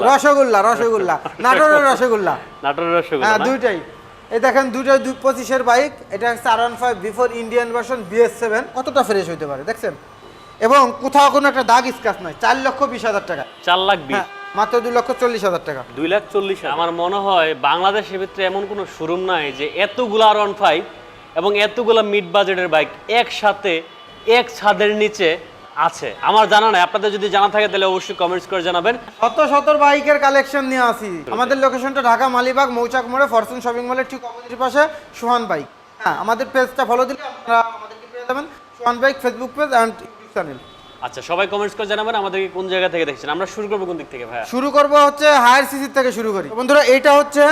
রসগোল্লা রসগোল্লা নাটোরের রসগোল্লা। হ্যাঁ দুইটাই। এই দেখেন দুইটাই 25-এর বাইক। এটা হচ্ছে R15 before Indian version BS7। কতটা ফ্রেশ হইতে পারে দেখছেন, এবং কোথাও কোনো একটা দাগ স্ক্র্যাচ নাই। 4,20,000 টাকা। 4,20,000 মাত্র 2,40,000 টাকা। 2,40,000। আমার মনে হয় বাংলাদেশের ভিতরে এমন কোনো শোরুম নাই যে এতগুলো R15 এবং এতগুলো মিড বাজেটের বাইক একসাথে এক ছাদের নিচে আছে। আমার জানা নাই, আপনাদের যদি জানা থাকে তাহলে অবশ্যই কমেন্টস করে জানাবেন। শত বাইকের কালেকশন নিয়ে আসি। আমাদের লোকেশনটা ঢাকা মালিবাগ মৌচাক মোড়ে ফরচুন শপিং মলের ঠিক অপোজিট পাশে সোহান বাইক। হ্যাঁ, আমাদের পেজটা ফলো দিলে আপনারা আমাদেরকে পেয়ে যাবেন, Sohan bike Facebook page and YouTube channel. আচ্ছা, সবাই কমেন্টস করে জানাবেন আমাদেরকে কোন জায়গা থেকে দেখছেন। আমরা শুরু করব কোন দিক থেকে ভাই? শুরু করব হচ্ছে হায়ার সিসির থেকে শুরু করি। বন্ধুরা এটা হচ্ছে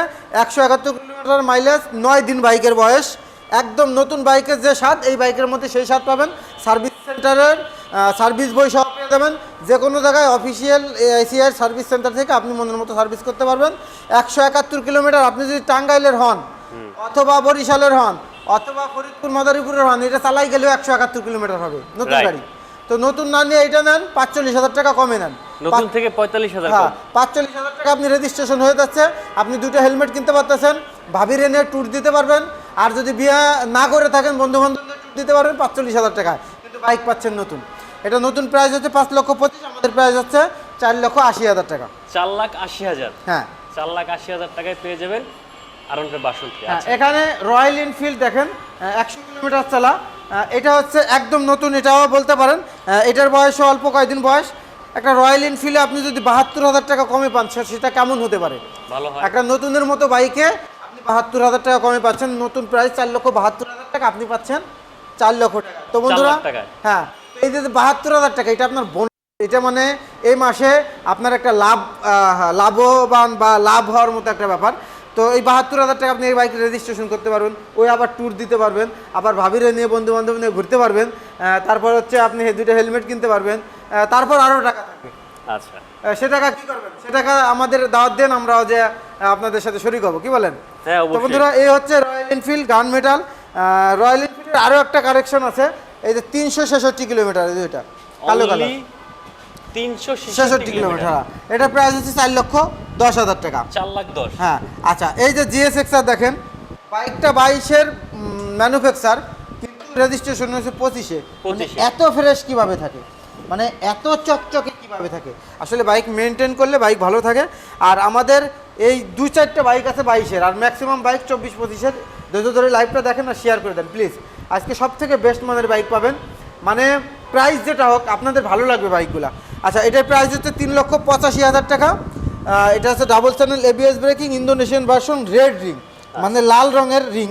171 কিলোমিটার মাইলেজ, 9 দিন বাইকের বয়স। একদম নতুন বাইকের যে স্বাদ, এই বাইকের মধ্যে সেই স্বাদ পাবেন। সার্ভিস সেন্টারের সার্ভিস বই সহ পেয়ে যাবেন। যে কোনো জায়গায় অফিসিয়াল AICR সার্ভিস সেন্টার থেকে আপনি মনের মতো সার্ভিস করতে পারবেন। 171 কিলোমিটার। আপনি যদি টাঙ্গাইলের হন অথবা বরিশালের হন অথবা ফরিদপুর মাদারীপুরের হন, এটা চালাই গেলেও 171 কিলোমিটার হবে নতুন গাড়ি। তো নতুন না নিয়ে এটা নেন, 45,000 টাকা কমে নেন। নতুন থেকে 45,000। হ্যাঁ, 45,000 টাকা আপনি রেজিস্ট্রেশন হয়ে যাচ্ছে। আপনি দুটো হেলমেট কিনতে পারতেছেন, ভাবির এনে ট্যুর দিতে পারবেন। আর যদি বিয়ে না করে থাকেন বন্ধু বান্ধবদের ট্যুর দিতে পারবেন 45,000 টাকায়, কিন্তু বাইক পাচ্ছেন নতুন। এটা নতুন প্রাইস হচ্ছে 5,25,000, আমাদের প্রাইস হচ্ছে 4,80,000 টাকা। 4,80,000। হ্যাঁ, 4,80,000 টাকায় পেয়ে যাবেন R15 62। এখানে রয়্যাল এনফিল্ড দেখেন 100 কিলোমিটার চলা। এটা হচ্ছে একদম নতুন, এটাও বলতে পারেন। এটার বয়সও অল্প কয়েকদিন বয়স। একটা রয়্যাল এনফিল্ডে আপনি যদি 72,000 টাকা কমে পান, সেটা কেমন হতে পারে? ভালো হয়। একটা নতুনের মতো বাইকে আপনি 72,000 টাকা কমে পাচ্ছেন। নতুন প্রাইস 4,72,000 টাকা, আপনি পাচ্ছেন 4 লক্ষ টাকা। তো বন্ধুরা হ্যাঁ, এই যে 72,000 টাকা, এটা আপনার এটা মানে এই মাসে আপনার একটা লাভবান বা লাভ হওয়ার মতো একটা ব্যাপার। তো এই 72,000 টাকা আপনি এই বাইক রেজিস্ট্রেশন করতে পারবেন, ওই আবার ট্যুর দিতে পারবেন, আবার ভাবিরে নিয়ে বন্ধু বান্ধব নিয়ে ঘুরতে পারবেন। তারপর হচ্ছে আপনি দুইটা হেলমেট কিনতে পারবেন। তারপর আরও টাকা থাকবে। আচ্ছা, সে টাকা কি করবেন? সে টাকা আমাদের দাওয়াত দেন, আমরাও যে আপনাদের সাথে শরিক হবো, কি বলেন? হ্যাঁ, তো বন্ধুরা এই হচ্ছে Royal Enfield gun metal. Royal এনফিল্ডের আরও একটা কারেকশন আছে, এই যে 366 কিলোমিটার, এটা কালো কালার, 366 কিলোমিটার। এটা প্রাইস হচ্ছে 4,10,000 টাকা। 4,10,000। হ্যাঁ, আচ্ছা, এই যে GSX-R দেখেন, বাইকটা 22-এর ম্যানুফ্যাকচার, কিন্তু রেজিস্ট্রেশন হয়েছে 25-এ। এত ফ্রেশ কিভাবে থাকে, মানে এত চকচকে কিভাবে থাকে? আসলে বাইক মেনটেন করলে বাইক ভালো থাকে। আর আমাদের এই 2-4টা বাইক আছে 22-এর, আর ম্যাক্সিমাম বাইক 24-25-এর। ধরে লাইভটা দেখেন না, শেয়ার করে দেন প্লিজ। আজকে সব থেকে বেস্ট মানের বাইক পাবেন, মানে প্রাইস যেটা হোক আপনাদের ভালো লাগবে বাইকগুলা। আচ্ছা, এটার প্রাইস হচ্ছে 3,85,000 টাকা। এটা হচ্ছে double channel ABS breaking, Indonesian version, red ring, মানে লাল রঙের রিং।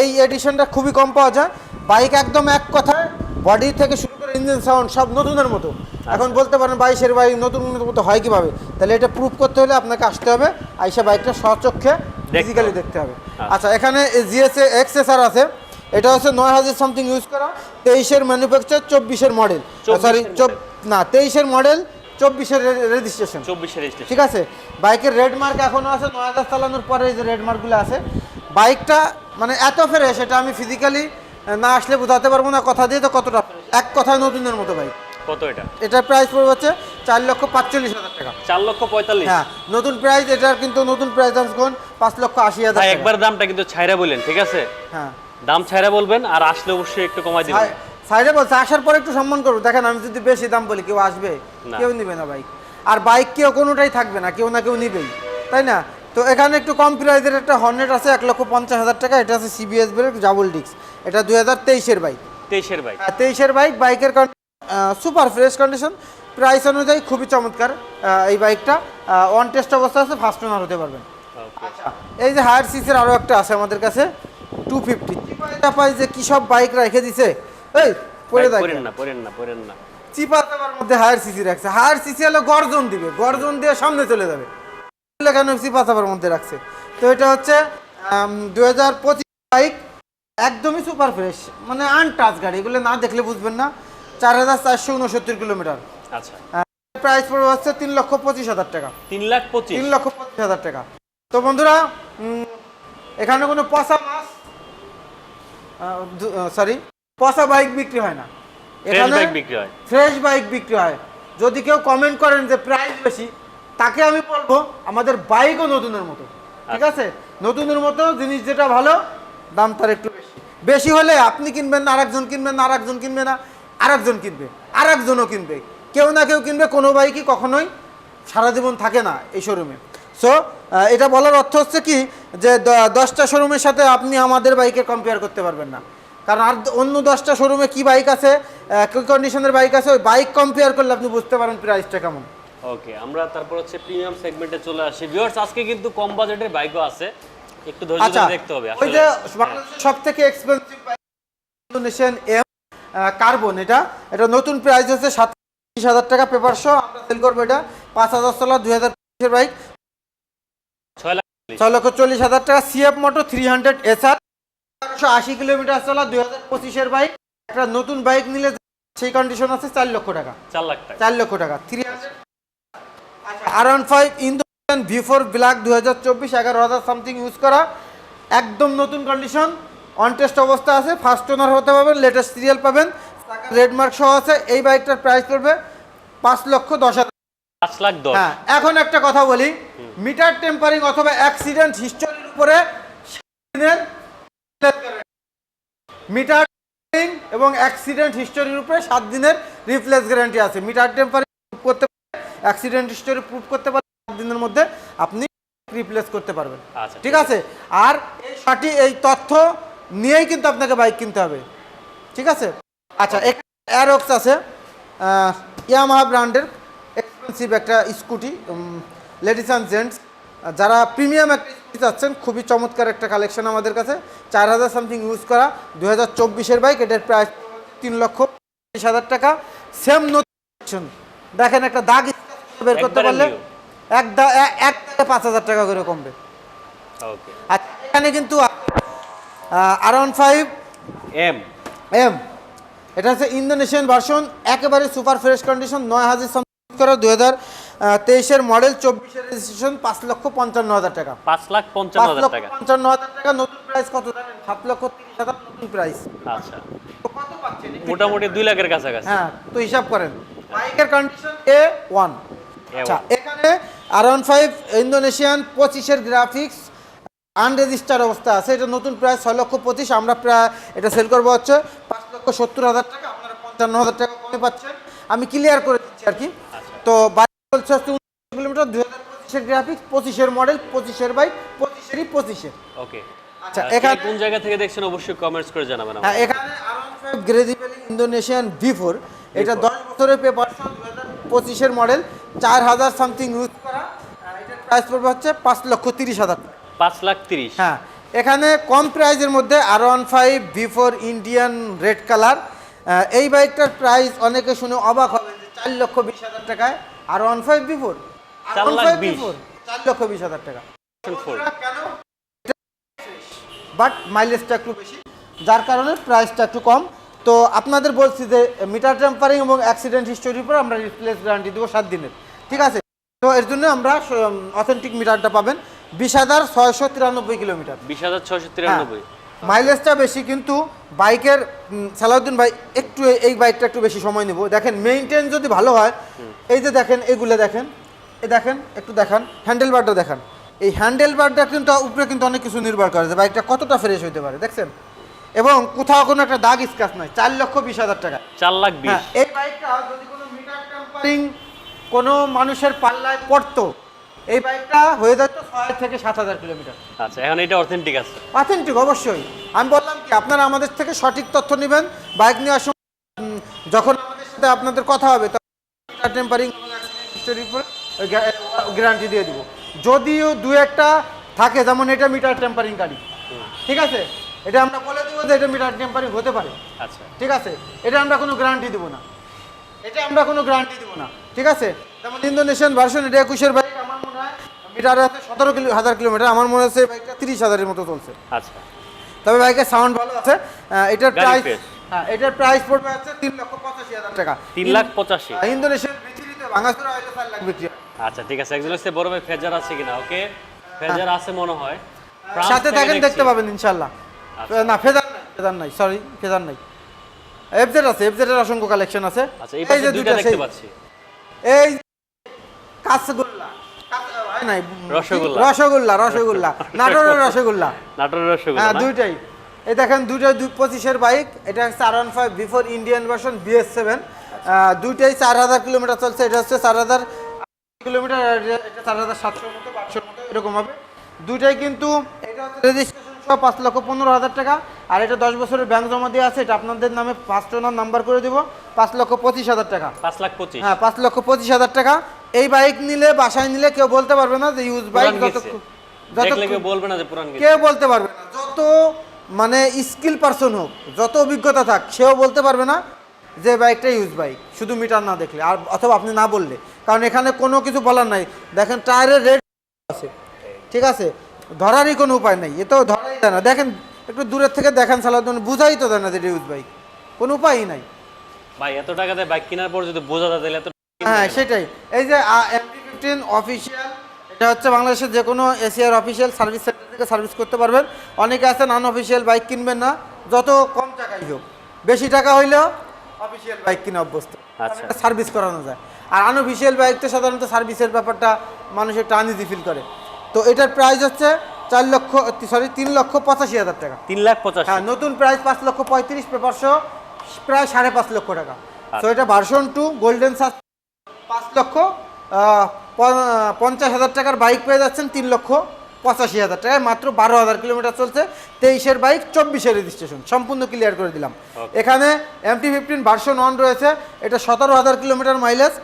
এই এডিশনটা খুবই কম পাওয়া যায়। বাইক একদম এক কথায় বডি থেকে শুরু করে ইঞ্জিন সাউন্ড সব নতুনের মতো। এখন বলতে পারেন 22-এর বাইক নতুনের মতো হয় কীভাবে? তাহলে এটা প্রুফ করতে হলে আপনাকে আসতে হবে, আইসা বাইকটা স্বচক্ষে ফিজিক্যালি দেখতে হবে। আচ্ছা, এখানে GSX-R আছে। এটা হচ্ছে 9,000 সামথিং ইউজ করা, 23-এর ম্যানুফ্যাকচার, 24-এর মডেল, সরি 23-এর মডেল, 24-এর রেজিস্ট্রেশন। ঠিক আছে, বাইকের রেড মার্ক এখনও আছে, 9,000 চালানোর পরে এই যে রেড মার্কগুলো আছে। বাইকটা মানে এত ফ্রেশ, এটা আমি ফিজিক্যালি না আসলে বোঝাতে পারবো না কথা দিয়ে। তো কতটা এক কথায় নতুনের মতো বাইক। কত এটা? এটার প্রাইস পড়বে হচ্ছে 4,45,000 টাকা। 4,45,000। হ্যাঁ, নতুন প্রাইস এটার, কিন্তু নতুন প্রাইস কোন 5,80,000 টাকা। একবার দামটা কিন্তু ছাইরা বলেন, ঠিক আছে? হ্যাঁ, দাম ছাইরা বলবেন, আর আসলে অবশ্যই একটু কমাই দিবেন। সাইডে বলছে, আসার পরে একটু সম্মান করবো। দেখেন, আমি যদি বেশি দাম বলি কেউ আসবে? কেউ নিবে না বাইক। আর বাইক কেউ কোনোটাই থাকবে না, কেউ না কেউ নিবেই, তাই না? তো এখানে একটু কম প্রাইসের একটা হর্নেট আছে, 1,50,000 টাকা। এটা আছে CBS ব্রেক, ডাবল ডিস্ক। এটা 2023-এর বাইক। 23-এর বাইক। 23-এর বাইক। বাইকের সুপার ফ্রেশ কন্ডিশন, প্রাইস অনুযায়ী খুবই চমৎকার এই বাইকটা। অন টেস্ট অবস্থা আছে, ফার্স্ট ওনার হতে পারবেন। আচ্ছা, এই যে হায়ার সিসির আরও একটা আছে আমাদের কাছে, 250। চিপাই যে কি সব বাইক রেখে দিছে, এই পরে পড়েন না। চিপা চাপার মধ্যে হায়ার সিসি রাখছে। হায়ার সিসি হলো গর্জন দিবে, গর্জন দিয়ে সামনে চলে যাবে, কেন চিপা চাপার মধ্যে রাখছে? তো এটা হচ্ছে 2025 বাইক, একদমই সুপার ফ্রেশ, মানে আনটাচ গাড়ি। এগুলো না দেখলে বুঝবেন না। 4,469 কিলোমিটার। আচ্ছা, প্রাইস পড়বে হচ্ছে 3,25,000 টাকা। 3,25,000 টাকা। তো বন্ধুরা, এখানে কোনো পচা মাছ, সরি, পচা বাইক বিক্রি হয় না, এখানে ফ্রেশ বাইক বিক্রি হয়। যদি কেউ কমেন্ট করেন যে প্রাইস বেশি, তাকে আমি বলবো আমাদের বাইকও নতুনের মতো, ঠিক আছে, নতুনের মতো জিনিস যেটা ভালো দাম তার একটু বেশি, বেশি হলে আপনি কিনবেন না, আরেকজন কিনবেন না, আরেকজন কিনবে না, আরেকজন কিনবে, আরেকজনও কিনবে, কেউ না কেউ কিনবে। কোনো বাইকই কখনোই সারা জীবন থাকে না এই শোরুমে। সো এটা বলার অর্থ হচ্ছে কি যে 10টা শোরুমের সাথে আপনি আমাদের বাইকে কম্পেয়ার করতে পারবেন না, কারণ আর অন্য 10টা শোরুমে কি বাইক আছে, কি কন্ডিশনের বাইক আছে, ওই বাইক কম্পেয়ার করলে আপনি বুঝতে পারেন প্রাইসটা কেমন। ওকে, আমরা তারপর হচ্ছে প্রিমিয়াম সেগমেন্টে চলে আসি। ভিউয়ার্স, আজকে কিন্তু কম বাজেটের বাইকও আছে, একটু ধৈর্য আচ্ছা, ধরে দেখতে হবে। ওই যে বাংলাদেশের সবথেকে expensive bike Indonesian M carbon, এটা নতুন প্রাইস হচ্ছে 37,000 টাকা পেপার সহ। আমরা সেল করবো এটা 5,000 চলা 2025 এর বাইক, 6,40,000 টাকা। সিএফ মোটো 300 SR 180 কিলোমিটার চলা 2025 এর বাইক। একটা নতুন বাইক নিলে সেই কন্ডিশন আছে 4 লক্ষ টাকা, 4 লাখ টাকা, 4 লক্ষ টাকা 300। আচ্ছা, R15 Indonesian V4 black 2024 11,000 something use করা, একদম নতুন কন্ডিশন, অন টেস্ট অবস্থা আছে, ফার্স্ট ওনার হতে পারবেন, লেটেস্ট সিরিয়াল পাবেন, রেড মার্ক সহ আছে। এই বাইকটার প্রাইস পড়বে 5,10,000। 5,10,000। হ্যাঁ, এখন একটা কথা বলি, মিটার টেম্পারিং অথবা অ্যাক্সিডেন্ট হিস্টোরির উপরে 7 দিনের মিটার টেম্পারিং এবং অ্যাক্সিডেন্ট হিস্টোরির উপরে 7 দিনের রিপ্লেস গ্যারান্টি আছে। মিটার টেম্পারিং প্রুফ করতে পারলে, অ্যাক্সিডেন্ট হিস্টোরি প্রুফ করতে পারলে 7 দিনের মধ্যে আপনি রিপ্লেস করতে পারবেন। আচ্ছা, ঠিক আছে, আর এই তথ্য নিয়েই কিন্তু আপনাকে বাইক কিনতে হবে, ঠিক আছে। আচ্ছা, অ্যারক্স আছে, ইয়ামাহা ব্র্যান্ডের এক্সপেন্সিভ একটা স্কুটি। লেডিস অ্যান্ড জেন্টস যারা প্রিমিয়াম একটা স্কুটি চাচ্ছেন, খুবই চমৎকার একটা কালেকশন আমাদের কাছে। 4,000 সামথিং ইউজ করা 2024 এর বাইক, এটার প্রাইস 3,20,000 টাকা। সেম নতুন, দেখেন একটা দাগ বের করতে পারলে এক দাগে 5,000 টাকা করে কমবে। ওকে, আচ্ছা, এখানে কিন্তু R15 এম এম, এটা হচ্ছে ইন্দোনেশিয়ান ভার্সন, একেবারে সুপার ফ্রেশ কন্ডিশন, 9,000 সামথিং করা 2023 এর মডেল, 24 এর রেজিস্ট্রেশন, 5,55,000 টাকা, 5,55,000 টাকা। 5,55,000 টাকা। নতুন প্রাইস কত জানেন? 7,30,000 নতুন প্রাইস। আচ্ছা, তো কত পাচ্ছেন? মোটামুটি 2 লাখের কাছাকাছি। হ্যাঁ, তো হিসাব করেন, বাইকের কন্ডিশন A1। আচ্ছা, এখানে R15 ইন্দোনেশিয়ান 25 এর গ্রাফিক্স আনরেজিস্টার্ড অবস্থা আছে, এটা নতুন প্রাইস 6,25,000। আমরা প্রায় এটা সেল করবো হচ্ছে 5,70,000 টাকা, আপনারা 55,000 টাকা কমে পাচ্ছেন। আমি ক্লিয়ার করে দিচ্ছি আর কি। তো বাইক চলছে হচ্ছে 19 কিলোমিটার, 2025 এর গ্রাফিক্স, 25 এর মডেল, 25 এর বাইক, 25 এরই 25 এর। ওকে, আচ্ছা, এখানে কোন জায়গা থেকে দেখছেন অবশ্যই কমেন্টস করে জানাবেন। হ্যাঁ, এখানে R15 গ্রেজি ভ্যালি ইন্দোনেশিয়ান V4, এটা 10 বছরের পেপার, 2025 এর মডেল, 4,000 সামথিং ইউজ করা। এটার প্রাইস পড়বে হচ্ছে 5,30,000 টাকা। 5,30,000। হ্যাঁ, এখানে কম প্রাইজের মধ্যে R15 V4 Indian red colour, এই বাইকটার প্রাইস অনেকে শুনে অবাক হবে যে 4,20,000 টাকায় R15 V4, 4,20,000 টাকা। কেন? বাট মাইলেজটা একটু বেশি, যার কারণে প্রাইসটা একটু কম। তো আপনাদের বলছি যে মিটার টেম্পারিং এবং অ্যাক্সিডেন্ট হিস্টোরির উপর আমরা রিপ্লেস গ্যারান্টি দেবো 7 দিনের, ঠিক আছে। তো এর জন্য আমরা অথেন্টিক মিটারটা পাবেন 20,693 কিলোমিটার, 20,693। মাইলেজটা বেশি, কিন্তু বাইকের সালাউদ্দিন ভাই একটু এই বাইকটা একটু বেশি সময় নেব। দেখেন মেইনটেইন যদি ভালো হয়, এই যে দেখেন এগুলো দেখেন, এই দেখেন একটু দেখান, হ্যান্ডেল বারটা দেখান, এই হ্যান্ডেল বারটা কিন্তু উপরে কিন্তু অনেক কিছু নির্ভর করে যে বাইকটা কতটা ফ্রেশ হতে পারে, দেখছেন। এবং কোথাও কোনো একটা দাগ স্ক্র্যাচ নাই, 4,20,000 টাকা। 4,20,000। এই বাইকটা যদি কোনো মিটার টেম্পারিং কোনো মানুষের পাল্লায় পড়তো, এই বাইকটা হয়ে যেত 6 থেকে 7,000 কিলোমিটার। আচ্ছা, এখন এটা অথেন্টিক আছে? অথেন্টিক অবশ্যই। আমি বললাম কি, আপনারা আমাদের থেকে সঠিক তথ্য নেবেন বাইক নেওয়ার সময়। যখন আমাদের সাথে আপনাদের কথা হবে তখন মিটার টেম্পারিং হিস্টোরির উপর গ্যারান্টি দিয়ে দিব। যদিও দু একটা থাকে, যেমন এটা মিটার টেম্পারিং গাড়ি, ঠিক আছে, এটা আমরা বলে দেবো যে এটা মিটার টেম্পারিং হতে পারে। আচ্ছা, ঠিক আছে, এটা আমরা কোনো গ্যারান্টি দিব না, ঠিক আছে। যেমন ইন্দোনেশিয়ান ভার্সন, এটা 21 এর বাইক, আমার মনে হয় মিটার আছে 17,000 কিলোমিটার, আমার মনে হচ্ছে বাইকটা 30,000 মতো চলছে। আচ্ছা, তবে বাইকের সাউন্ড ভালো আছে। এটার প্রাইস, হ্যাঁ, এটার প্রাইস পড়বে হচ্ছে 3,85,000 টাকা। 3,85,000। ইন্দোনেশিয়ান বিচিরিতে ভাঙাচোরা হইলে 4 লাখ বিক্রি হয়। আচ্ছা, ঠিক আছে। একজন হচ্ছে বড় ভাই ফেজার আছে কিনা? ওকে, ফেজার আছে মনে হয়, সাথে থাকেন, দেখতে পাবেন ইনশাআল্লাহ। না, ফেজার নাই, সরি, ফেজার নাই। এফজেড আছে, এফজেড এর অসংখ্য কালেকশন আছে। আচ্ছা, এই পাশে দুইটা দেখতে পাচ্ছি। এই কাসগুল্লা নাই রসগোল্লা। রসগোল্লা রসগোল্লা নাটোরের রসগোল্লা। নাটোরের রসগোল্লা হ্যাঁ না? দুইটাই। এই দেখেন দুইটাই 25-এর বাইক। এটা হচ্ছে R15 before Indian version BS7। দুইটাই 4000 কিলোমিটার চলছে। এটা হচ্ছে 4000 কিলোমিটার, আর এটা 4700 মতো 500 মতো এরকম হবে। দুইটাই কিন্তু এটা হচ্ছে রেজিস্ট্রেশন সহ 5,15,000 টাকা, আর এটা 10 বছরের ব্যাংক জমা দিয়ে আছে। এটা আপনাদের নামে ফার্স্ট ওনার নাম্বার করে দিব 5,25,000 টাকা। 5,25,000। হ্যাঁ 5,25,000 টাকা। এই বাইক নিলে বাসায় নিলে কেউ বলতে পারবে না যে ইউজ বাইক। দেখলে কেউ বলবে না যে পুরান গেছে। কেউ বলতে পারবে না, যত মানে স্কিল পারসন হোক, যত অভিজ্ঞতা থাক, সেও বলতে পারবে না যে বাইকটা ইউজ বাইক, শুধু মিটার না দেখলে আর অথবা আপনি না বললে। কারণ এখানে কোনো কিছু বলার নাই। দেখেন টায়ারের রেট আছে, ঠিক আছে, ধরারই কোনো উপায় নেই। এ তো ধরাই যায় না। দেখেন একটু দূরের থেকে দেখেন সালাউদ্দিন, বুঝাই তো দেয় না যে এটা ইউজ বাইক, কোনো উপায়ই নাই। ভাই এত টাকাতে বাইক কেনার পর যদি বোঝা যায় তাহলে এত হ্যাঁ সেটাই। এই যে MT-15 অফিসিয়াল, এটা হচ্ছে বাংলাদেশের যে কোনো এশিয়ার অফিসিয়াল সার্ভিস সেন্টার থেকে সার্ভিস করতে পারবেন। অনেকে আছে নন অফিসিয়াল বাইক কিনবেন না, যত কম টাকাই হোক, বেশি টাকা হইলেও অফিসিয়াল বাইক কিনে অভ্যস্ত, আচ্ছা। সার্ভিস করানো যায়। আর আনঅফিসিয়াল বাইক তো সাধারণত সার্ভিসের ব্যাপারটা মানুষ একটু আনইজি ফিল করে। তো এটার প্রাইস হচ্ছে 3,85,000 টাকা। 3,85,000। হ্যাঁ নতুন প্রাইস 5,35,000 পেপার সহ প্রায় 5.5 লক্ষ টাকা। তো এটা ভার্সন 2 গোল্ডেন সাস 5,50,000 টাকার বাইক পেয়ে যাচ্ছেন 3,85,000 টাকায়। মাত্র 12,000 কিলোমিটার চলছে। 23-এর বাইক, 24-এর রেজিস্ট্রেশন, সম্পূর্ণ ক্লিয়ার করে দিলাম। এখানে MT-15 ভার্সন 1 রয়েছে, এটা 17,000 কিলোমিটার মাইলেজ।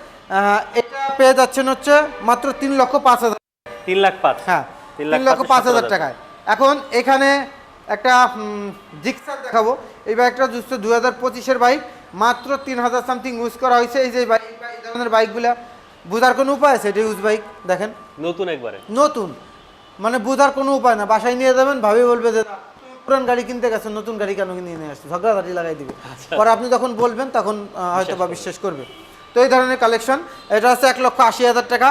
এটা পেয়ে যাচ্ছেন হচ্ছে মাত্র 3,05,000। 3,05,000। হ্যাঁ 3,05,000 টাকায়। এখন এখানে একটা জিক্সার দেখাবো। এই বাইকটা হচ্ছে 2025-এর বাইক, মাত্র 3,000 সামথিং ইউজ করা হয়েছে। এই যে বাইক, এই ধরনের বাইকগুলা বোঝার কোনো উপায় আছে? এটা ইউজ বাইক দেখেন, নতুন একবারে নতুন, মানে বোঝার কোনো উপায় না। বাসায় নিয়ে যাবেন, ভাবি বলবে যে না, তুমি পুরান গাড়ি কিনতে গেছেন, নতুন গাড়ি কেন কিনে নিয়ে আসছে, ঝগড়াঝাটি লাগাই দিবে। পরে আপনি যখন বলবেন তখন হয়তো বা বিশ্বাস করবে। তো এই ধরনের কালেকশন। এটা হচ্ছে 1,80,000 টাকা,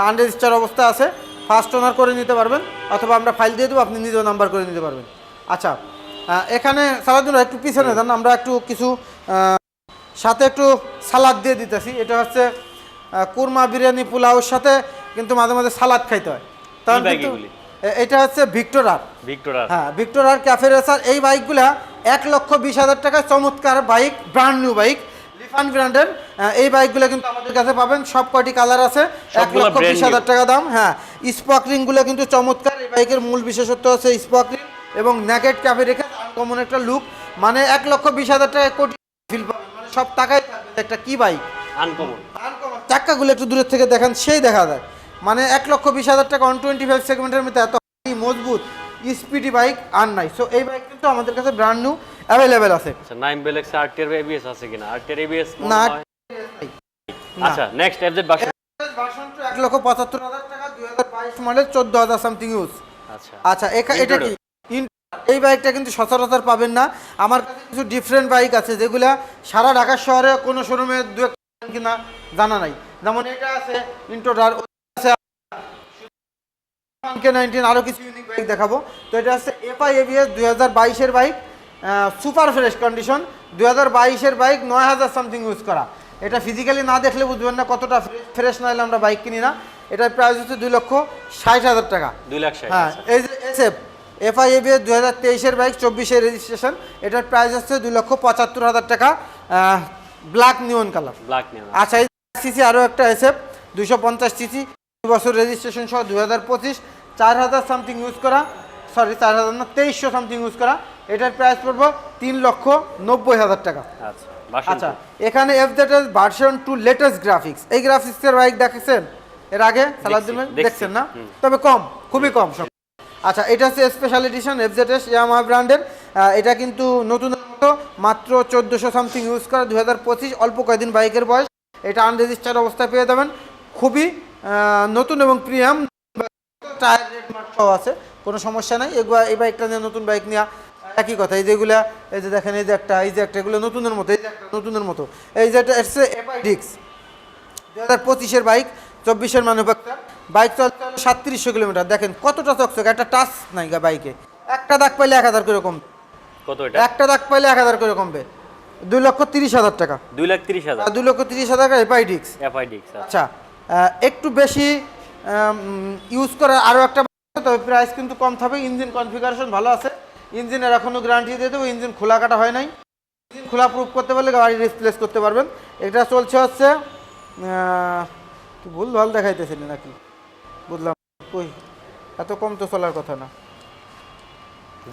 আনরেজিস্টার অবস্থা আছে। ফার্স্ট ওনার করে নিতে পারবেন, অথবা আমরা ফাইল দিয়ে দেবো, আপনি নিজেও নাম্বার করে নিতে পারবেন। আচ্ছা এখানে সালাদুল একটু পিছনে দেন, আমরা একটু কিছু সাথে একটু সালাদ দিয়ে দিতেছি। এটা হচ্ছে কুরমা, বিরিয়ানি, পোলাওর সাথে কিন্তু মাঝে মাঝে সালাদ খাইতে হয়। তখন কিন্তু এটা হচ্ছে ভিক্টর আর। হ্যাঁ ভিক্টর আর ক্যাফে রেসার। এই বাইকগুলা 1,20,000 টাকায় চমৎকার বাইক, ব্র্যান্ড নিউ বাইক, লিফান ব্র্যান্ডের। এই বাইকগুলো কিন্তু আমাদের কাছে পাবেন, সব কয়টি কালার আছে, 1,20,000 টাকা দাম। হ্যাঁ স্পক রিংগুলো কিন্তু চমৎকার। এই বাইকের মূল বিশেষত্ব হচ্ছে স্পক রিং এবং নেকেট ক্যাফে রেখে আনকমন একটা লুক। মানে 1,20,000 টাকা কোটি ফিল পাবেন, মানে সব টাকাই থাকবে। একটা কি বাইক আনকমন। চাক্কাগুলো একটু দূরের থেকে দেখেন, সেই দেখা যায়। মানে 1,20,000 টাকা 125 সেগমেন্টের মধ্যে এত মজবুত স্পিডি বাইক আর নাই। সো এই বাইক কিন্তু আমাদের কাছে ব্র্যান্ড নিউ অ্যাভেলেবেল আছে। আচ্ছা 9 বেলেক্স আরটিআর এবিএস আছে কিনা? আরটিআর এবিএস না। আচ্ছা নেক্সট এফজেড ভার্সন 1,75,000 টাকা, 2022 মডেল, 14,000 সামথিং ইউজ। আচ্ছা আচ্ছা এটা কি? এই বাইকটা কিন্তু সচরাচর পাবেন না। আমার কাছে কিছু ডিফারেন্ট বাইক আছে যেগুলা সারা ঢাকা শহরে কোনো শোরুমে দু একটা কিনা জানা নাই। যেমন এটা আছে ইন্টোডার, আছে K19, আরও কিছু ইউনিক বাইক দেখাবো। তো এটা হচ্ছে FI ABS 2022-এর বাইক, সুপার ফ্রেশ কন্ডিশন, 2022-এর বাইক, 9,000 সামথিং ইউজ করা। এটা ফিজিক্যালি না দেখলে বুঝবেন না কতটা ফ্রেশ, না হলে আমরা বাইক কিনি না। এটার প্রাইস হচ্ছে 2,60,000 টাকা। 2,60,000। হ্যাঁ এই যে SF FI ABS 2023-এর বাইক, 24-এর রেজিস্ট্রেশন। এটার প্রাইস হচ্ছে 2,75,000 টাকা, ব্ল্যাক নিয়ন কালার। আচ্ছা এই সিসি আরও একটা SF 250 সিসি, 2 বছর রেজিস্ট্রেশন সহ, 2025, 4,000 সামথিং ইউজ করা, সরি 4,000 না, 2,300 সামথিং ইউজ করা। এটার প্রাইস পড়বো 3,90,000 টাকা। আচ্ছা এখানে FZS ভার্সন 2 লেটেস্ট গ্রাফিক্স। এই গ্রাফিক্সের বাইক দেখেছেন এর আগে সালাউদ্দিন? দেখছেন না, তবে কম, খুবই কম সব। আচ্ছা এটা হচ্ছে স্পেশাল এডিশন FZS ইয়ামাহা ব্র্যান্ডের। এটা কিন্তু নতুনের মতো, মাত্র 1,400 সামথিং ইউজ করা, 2025, অল্প কয়েকদিন বাইকের বয়স। এটা আনরেজিস্টার্ড অবস্থায় পেয়ে যাবেন, খুবই নতুন এবং প্রিমিয়াম। টায়ার রেড মার্কটাও আছে, কোনো সমস্যা নাই। এই বাইকটা নিয়ে, নতুন বাইক নেওয়া একই কথা। এই যেগুলা, এই যে দেখেন, এই যে একটা, এগুলো নতুনের মতো, এই যে একটা নতুনের মতো। এই যে এটা এসছে FIDX 2025-এর বাইক, 24-এর ম্যানুফ্যাকচার। বাইক চলছে 3700 কিলোমিটার। দেখেন কতটা চকচক, একটা টাচ নাই বাইকে। একটা দাগ পাইলে 1,000 করে কমবে। কত এটা? একটা দাগ পাইলে 1,000 করে কমবে। 2,30,000 টাকা। 2,30,000। 2,30,000 টাকা FIDX। FIDX। আচ্ছা একটু বেশি ইউজ করার আরও একটা তবে প্রাইস কিন্তু কম থাকবে। ইঞ্জিন কনফিগারেশন ভালো আছে, ইঞ্জিনের এখনও গ্যারান্টি দিয়ে দেবো, ইঞ্জিন খোলা কাটা হয় নাই, ইঞ্জিন খোলা প্রুফ করতে পারলে গাড়ি রিপ্লেস করতে পারবেন। এটা চলছে হচ্ছে ভুল ভাল দেখাইতেছিলি নাকি, বুঝলাম কই এত কম তো চলার কথা না।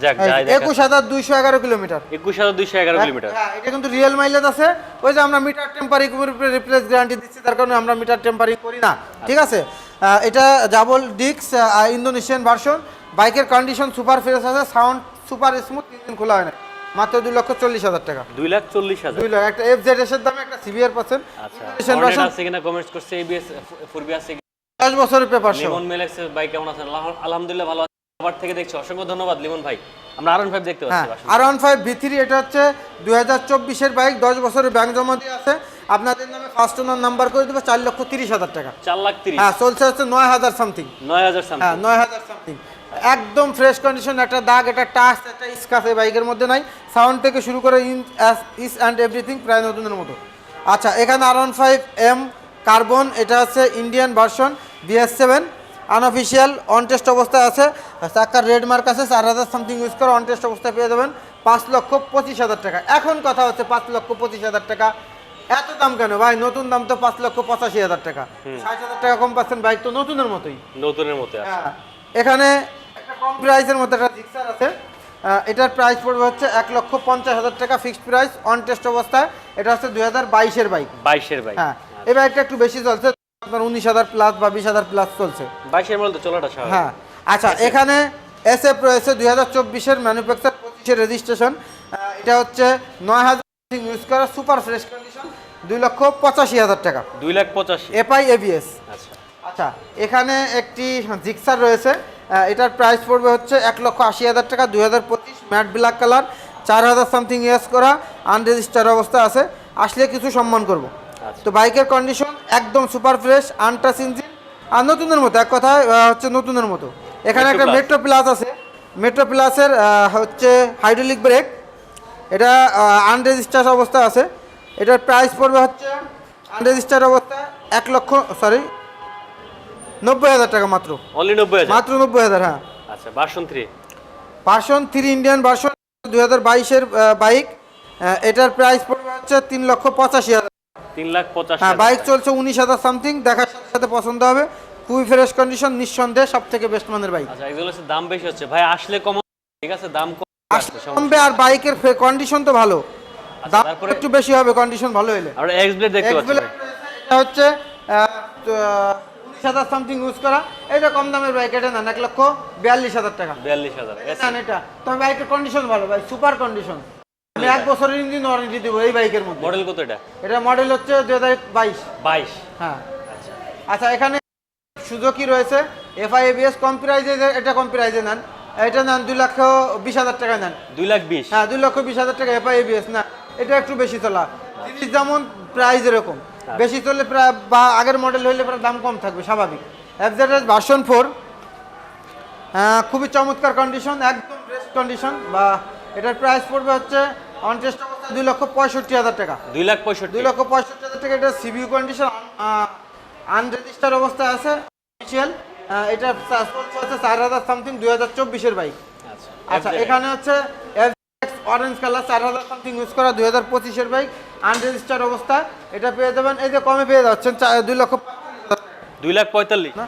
যাক যাই 21,211 কিলোমিটার, 21,211 কিলোমিটার। হ্যাঁ এটা কিন্তু রিয়েল মাইলেজ আছে। ওই যে আমরা মিটার টেম্পারিং রিপ্লেস গ্যারান্টি দিচ্ছি, তার কারণে আমরা মিটার টেম্পারিং করি না, ঠিক আছে। এটা ডাবল ডিস্ক ইন্দোনেশিয়ান ভার্সন, বাইকের কন্ডিশন সুপার ফ্রেশ আছে, সাউন্ড সুপার স্মুথ, ইঞ্জিন খোলা হয় না, মাত্র 2,40,000 টাকা। 2,40,000 2 লাখ একটা FZS এর দামে একটা সিভিআর পাচ্ছেন। আচ্ছা ইন্দোনেশিয়ান হর্নেট ভার্সন আছে কিনা কমেন্টস করছে, এবিএস ফোরবি আছে 10 বছরের পেপার সহ। লিমন মেলেক্সের বাইক কেমন আছেন? আলহামদুলিল্লাহ ভালো আছি, আবার থেকে দেখছি, অসংখ্য ধন্যবাদ লিমন ভাই। আমরা R15 দেখতে হ্যাঁ পাচ্ছি। R15 V3 এটা হচ্ছে 2024 বাইক, 10 বছরের ব্যাংক জমা দিয়ে আছে, আপনাদের নামে ফার্স্ট ওনার নাম্বার করে দেবে 4,30,000 টাকা। 4,30,000 হ্যাঁ চলছে হচ্ছে 9,000 সামথিং। 9,000 হ্যাঁ সামথিং। 9,000 সামথিং, একদম ফ্রেশ কন্ডিশন, একটা দাগ, একটা টাচ, একটা স্ক্র্যাচ এই বাইকের মধ্যে নাই। সাউন্ড থেকে শুরু করে ইস অ্যান্ড এভরিথিং প্রায় নতুনের মতো। আচ্ছা এখানে R15M কার্বন, এটা হচ্ছে Indian version BS7, unofficial, on test অবস্থায় আছে, চাকার রেড মার্ক আছে, 4,000 সামথিং ইউজ করে অন টেস্ট অবস্থায় পেয়ে যাবেন 5,25,000 টাকা। এখন কথা হচ্ছে 5,25,000 টাকা এত দাম কেন ভাই? নতুন দাম তো 5,85,000 টাকা, 60,000 টাকা কম পাচ্ছেন, বাইক তো নতুনের মতোই। নতুনের মতো আছে। হ্যাঁ এখানে একটা কম প্রাইসের মধ্যে একটা জিক্সার আছে, এটার প্রাইস পড়বে হচ্ছে 1,50,000 টাকা ফিক্সড প্রাইস, অন টেস্ট অবস্থায়। এটা হচ্ছে 2022-এর বাইক। 22-এর বাইক। হ্যাঁ এই বাইকটা একটু বেশি চলছে, আপনার 19,000 প্লাস বা 20,000 প্লাস চলছে। 22-এর মধ্যে চলাটা স্বাভাবিক। হ্যাঁ আচ্ছা এখানে SF রয়েছে 2024-এর ম্যানুফ্যাকচার, 25-এর রেজিস্ট্রেশন, এটা হচ্ছে 9,000 ইউজ করা, সুপার ফ্রেশ কন্ডিশন, 2,85,000 টাকা। 2,85,000। FI ABS। আচ্ছা আচ্ছা এখানে একটি জিক্সার রয়েছে, এটার প্রাইস পড়বে হচ্ছে 1,80,000 টাকা, 2025 matte black colour, 4,000 something use করা, আনরেজিস্টার্ড অবস্থা আছে, আসলে কিছু সম্মান করব। আচ্ছা। তো বাইকের কন্ডিশন একদম সুপার ফ্রেশ, আনটাচ ইঞ্জিন, আর নতুনের মতো, এক কথায় হচ্ছে নতুনের মতো। এখানে একটা মেট্রো প্লাস আছে, মেট্রো প্লাসের হচ্ছে হাইড্রোলিক ব্রেক, এটা আনরেজিস্টার্ড অবস্থা আছে। এটার প্রাইস পড়বে হচ্ছে আনরেজিস্টার্ড অবস্থায় 90,000 টাকা মাত্র। অনলি 90,000 মাত্র 90,000। হ্যাঁ আচ্ছা ভার্সন 3। ভার্সন 3 ইন্ডিয়ান ভার্সন, 2022-এর বাইক, এটার প্রাইস পড়বে হচ্ছে 3,85,000। 3,85,000। হ্যাঁ বাইক চলছে 19,000 সামথিং, দেখার সাথে সাথে পছন্দ হবে, খুবই ফ্রেশ কন্ডিশন, নিঃসন্দেহে সব থেকে বেস্ট মানের বাইক। আচ্ছা এগুলো হচ্ছে দাম বেশি হচ্ছে ভাই, আসলে কম, ঠিক আছে দাম কম আসলে কমবে, আর বাইকের কন্ডিশন তো ভালো, দাম তারপরে একটু বেশি হবে কন্ডিশন ভালো হলে। আমরা এক্স ব্লেড দেখতে পাচ্ছি ভাই। এটা হচ্ছে 19,000 সামথিং ইউজ করা, এটা কম দামের বাইক, এটা নেন 1,42,000 টাকা। 42,000 নেন এটা, তবে বাইকের কন্ডিশন ভালো ভাই, সুপার কন্ডিশন। আমি 1 বছরের ইঞ্জিন ওয়ারেন্টি দেবো এই বাইকের মধ্যে। মডেল কত এটা? এটা মডেল হচ্ছে 2022। 22। হ্যাঁ আচ্ছা এখানে সুজুকি রয়েছে FI ABS, কম প্রাইজে, এটা কম প্রাইজে নেন, এটা নেন 2,20,000 টাকা নেন। 2,20,000। হ্যাঁ 2,20,000 টাকা FI ABS না, এটা একটু বেশি চলা জিনিস, যেমন প্রাইস এরকম বেশি চললে প্রায় বা আগের মডেল হইলে প্রায় দাম কম থাকবে স্বাভাবিক। FZS ভার্সন 4, খুবই চমৎকার কন্ডিশন, একদম বেস্ট কন্ডিশন, বা এটার প্রাইস পড়বে হচ্ছে অন টেস্ট অবস্থায় 2,65,000 টাকা। 2,65,000। 2,65,000 টাকা। এটা সিবিউ কন্ডিশন, আনরেজিস্টার্ড অবস্থায় আছে, অফিসিয়াল। এটা চলছে হচ্ছে 4,000 সামথিং, 2024-এর বাইক। আচ্ছা এখানে হচ্ছে অরেঞ্জ কালার, 4,000 সামথিং ইউজ করা, 2025-এর বাইক, আনরেজিস্টার্ড অবস্থা, এটা পেয়ে যাবেন এই যে কমে পেয়ে যাচ্ছেন 2,45,000 না।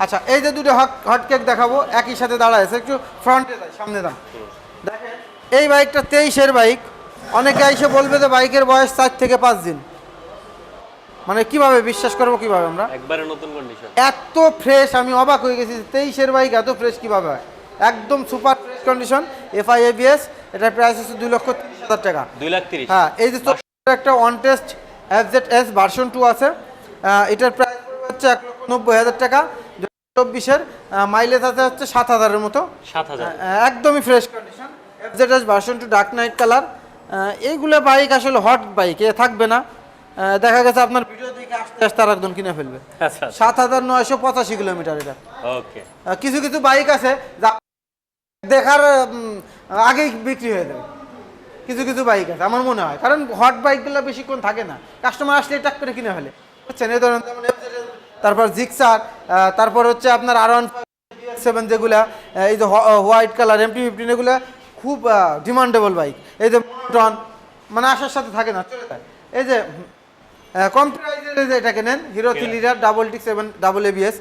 আচ্ছা এই যে দুটো হট কেক দেখাবো, একই সাথে দাঁড়ায় আছে, একটু ফ্রন্টে যাই, সামনে দাম দেখেন। এই বাইকটা 23-এর বাইক, অনেকে এসে বলবে যে বাইকের বয়স 4 থেকে 5 দিন, মানে কিভাবে বিশ্বাস করবো, কিভাবে আমরা? একবারে নতুন কন্ডিশন, এত ফ্রেশ, আমি অবাক হয়ে গেছি 23-এর বাইক এত ফ্রেশ কিভাবে হয়, একদম super fresh condition, FI ABS। এটার প্রাইস হচ্ছে 2,30,000 টাকা। 2,30,000। হ্যাঁ এই যে একটা অন টেস্ট FZS ভার্সন 2 আছে, এটার প্রাইস হচ্ছে 1,90,000 টাকা, 2024-এর, মাইলেজ আছে হচ্ছে 7,000-এর মতো। 7,000। একদমই fresh condition, FZS version 2 dark night colour. এইগুলো বাইক আসলে হট বাইক, এ থাকবে না, দেখা গেছে আপনার ভিডিও দেখে আসতে আসতে আর একদম কিনে ফেলবে। আচ্ছা 7,985 কিলোমিটার এটা। ওকে। কিছু কিছু বাইক আছে যা দেখার আগেই বিক্রি হয়ে যাবে, কিছু কিছু বাইক আছে আমার মনে হয়, কারণ হট বাইকগুলো বেশিক্ষণ থাকে না, কাস্টমার আসলে টাক করে কিনে ফেলে, বুঝছেন? এই ধরনের যেমন তারপর জিক্সার, তারপর হচ্ছে আপনার R17 যেগুলা, এই যে হোয়াইট কালার MT-15 এগুলা খুব ডিমান্ডেবল বাইক। এই যে মনোটন, মানে আসার সাথে থাকে না, চলে যায়। এই যে কম প্রাইসের যে এটাকে নেন, hero 3 litre double disc 7 double ABS,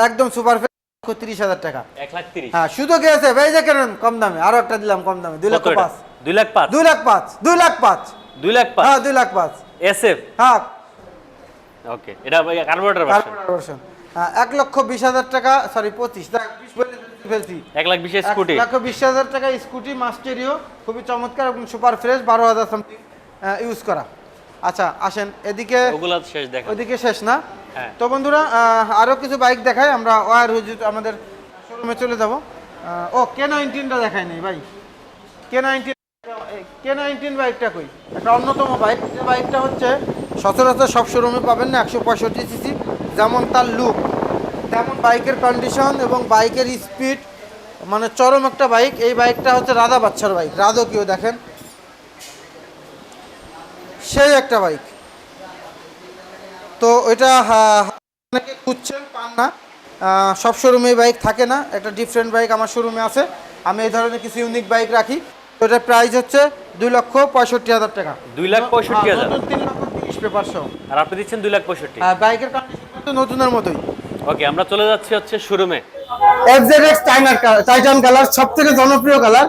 একদম সুপার ফ্রেশ, 30,000 টাকা। 1,30,000। হ্যাঁ, শুধু গেছে ভাই, যে কেন কম দামে, আরো একটা দিলাম কম দামে, 2,05,000। 2,05,000 2,05,000 2,05,000 2,05,000 হ্যাঁ 2,05,000 SF। হ্যাঁ, ওকে, এটা কার্বোরেটর ভার্সন। ভার্সন 1,20,000 টাকা, সরি 25 টাকা, 20 বলে ফেলছি। 1,20,000 স্কুটি। 1,20,000 টাকা স্কুটি, মাস্টেরিও, খুবই চমৎকার এবং সুপার ফ্রেশ, 12,000 সামথিং ইউজ করা। আচ্ছা আসেন এদিকে, ওগুলা শেষ দেখা। ওইদিকে শেষ না। হ্যাঁ। তো বন্ধুরা আরো কিছু বাইক দেখাই, আমরা ওয়ার হুজুর আমাদের শোরুমে চলে যাব। ও K19টা দেখাই নাই ভাই, K19 বাইকটা কই, একটা অন্যতম বাইক। যে বাইকটা হচ্ছে সচরাচর সব শোরুমে পাবেন না, 165 সিসি, যেমন তার লুক তেমন বাইকের কন্ডিশন এবং বাইকের স্পিড, মানে চরম একটা বাইক। এই বাইকটা হচ্ছে রাধা বাচ্চার বাইক, রাধকীয়, দেখেন সেই একটা বাইক। তো ওইটা অনেকে খুঁজছেন, পান না, সব শোরুমে এই বাইক থাকে না। একটা ডিফারেন্ট বাইক আমার শোরুমে আছে, আমি এই ধরনের কিছু ইউনিক বাইক রাখি। তো এটার প্রাইস হচ্ছে 2,65,000 টাকা। 2,65,000। নতুন 3,30,000 পেপার সহ। আর আপনি দিচ্ছেন 2,65,000। বাইকের কন্ডিশন কিন্তু নতুনের মতোই। ওকে, আমরা চলে যাচ্ছি হচ্ছে শোরুমে। FZX টাইটান কালার, সবথেকে জনপ্রিয় কালার।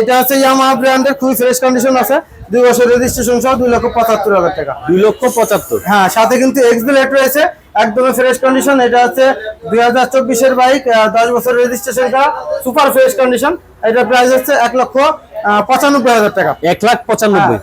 এটা হচ্ছে ইয়ামাহা ব্র্যান্ডের, খুবই ফ্রেশ কন্ডিশন আছে, 2 বছর রেজিস্ট্রেশন সহ 2,75,000 টাকা। 2,75,000। হ্যাঁ, সাথে কিন্তু এক্সব্লেড রয়েছে, একদমই ফ্রেশ কন্ডিশন। এটা হচ্ছে 2024-এর বাইক, 10 বছর রেজিস্ট্রেশন করা, সুপার ফ্রেশ কন্ডিশন। এটার প্রাইস হচ্ছে 1,95,000 টাকা। 1,95,000।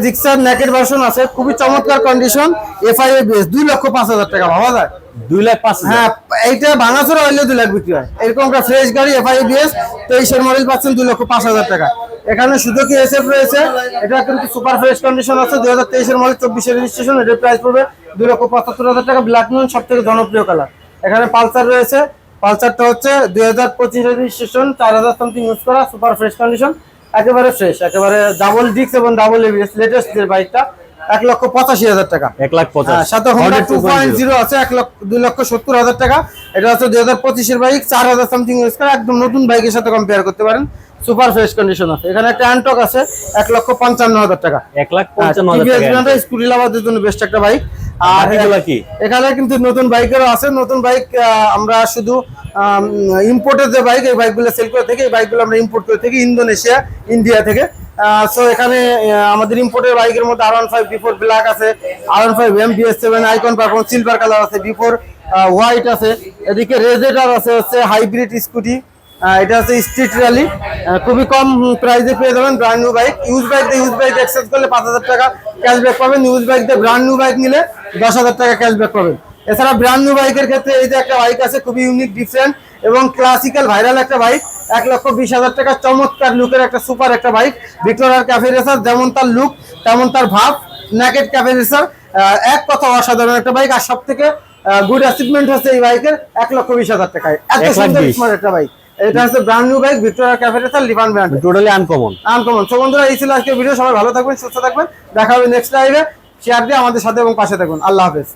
জিক্সার নেকের ভার্সন আছে, খুবই চমৎকার কন্ডিশন, FIABS, 2,05,000 টাকা। ভাবা যায়? 2,05,000। হ্যাঁ, এইটা ভাঙাচোরা হইলে 2 লাখ বিক্রি হয়। এরকম একটা ফ্রেশ গাড়ি FIABS 23-এর মডেল পাচ্ছেন 2,05,000 টাকা। এখানে শুধু কি SF রয়েছে, এটা কিন্তু সুপার ফ্রেশ কন্ডিশন আছে, 2023-এর মডেল, 24-এর রেজিস্ট্রেশন। এটার প্রাইস পড়বে 2,75,000 টাকা। ব্ল্যাক মুন সবথেকে জনপ্রিয় কালার। এখানে পালসার রয়েছে, পালসারটা হচ্ছে 2025-এর রেজিস্ট্রেশন, 4,000 সামথিং ইউজ করা, সুপার ফ্রেশ কন্ডিশন, একেবারে ফ্রেশ, একেবারে ডাবল ডিস্ক এবং ডাবল ABS, লেটেস্ট যে বাইকটা, 1,85,000 টাকা। 1,85,000। সাথে Honda 2.0 আছে, 2,70,000 টাকা। এটা হচ্ছে 2025-এর বাইক, 4,000 সামথিং ইউজ করা, একদম নতুন বাইকের সাথে কম্পেয়ার করতে পারেন, সুপার ফ্রেশ কন্ডিশন আছে। এখানে একটা অ্যান্টক আছে, 1,55,000 টাকা। 1,55,000 টাকা। স্কুটি লাভারদের জন্য বেস্ট একটা বাইক। আর বাকিগুলো কি? এখানে কিন্তু নতুন বাইকেরও আছে। নতুন বাইক আমরা শুধু ইম্পোর্টের যে বাইক, এই বাইকগুলো সেল করে থাকি। এই বাইকগুলো আমরা ইম্পোর্ট করে থাকি ইন্দোনেশিয়া, ইন্ডিয়া থেকে। সো এখানে আমাদের ইম্পোর্টের বাইকের মধ্যে R15 B4 ব্ল্যাক আছে, R15 MBS7 icon performance silver colour আছে, B4 হোয়াইট আছে। এদিকে রেজেটার আছে, হচ্ছে হাইব্রিড স্কুটি। এটা হচ্ছে স্ট্রিট র্যালি, খুবই কম প্রাইসে পেয়ে যাবেন brand new bike. Use bike exchange করলে 5,000 টাকা ক্যাশব্যাক পাবেন। ইউজ বাইক দিয়ে ব্র্যান্ড নিউ বাইক নিলে 10,000 টাকা ক্যাশব্যাক পাবেন। এছাড়া ব্র্যান্ড নিউ বাইকের ক্ষেত্রে এই যে একটা বাইক আছে, খুবই ইউনিক, ডিফারেন্ট এবং ক্লাসিক্যাল ভাইরাল একটা বাইক, 1,20,000 টাকা, চমৎকার লুকের একটা সুপার একটা বাইক, ভিক্টোরিয়ার ক্যাফে রেসার। যেমন তার লুক তেমন তার ভাব, নেকেড ক্যাফে রেসার, এক কথা অসাধারণ একটা বাইক। আর সব থেকে গুড অ্যাচিভমেন্ট হচ্ছে এই বাইকের 1,20,000 টাকায় এত সুন্দর স্মার্ট একটা বাইক। এটা হচ্ছে brand new bike, Victoria cafe racer, লিভান ব্র্যান্ড, টোটালি আনকমন। সো বন্ধুরা, এই ছিল আজকের ভিডিও। সবাই ভালো থাকবেন, সুস্থ থাকবেন, দেখা হবে নেক্সট লাইভে। শেয়ার দিয়ে আমাদের সাথে এবং পাশে থাকবেন। আল্লাহ হাফেজ।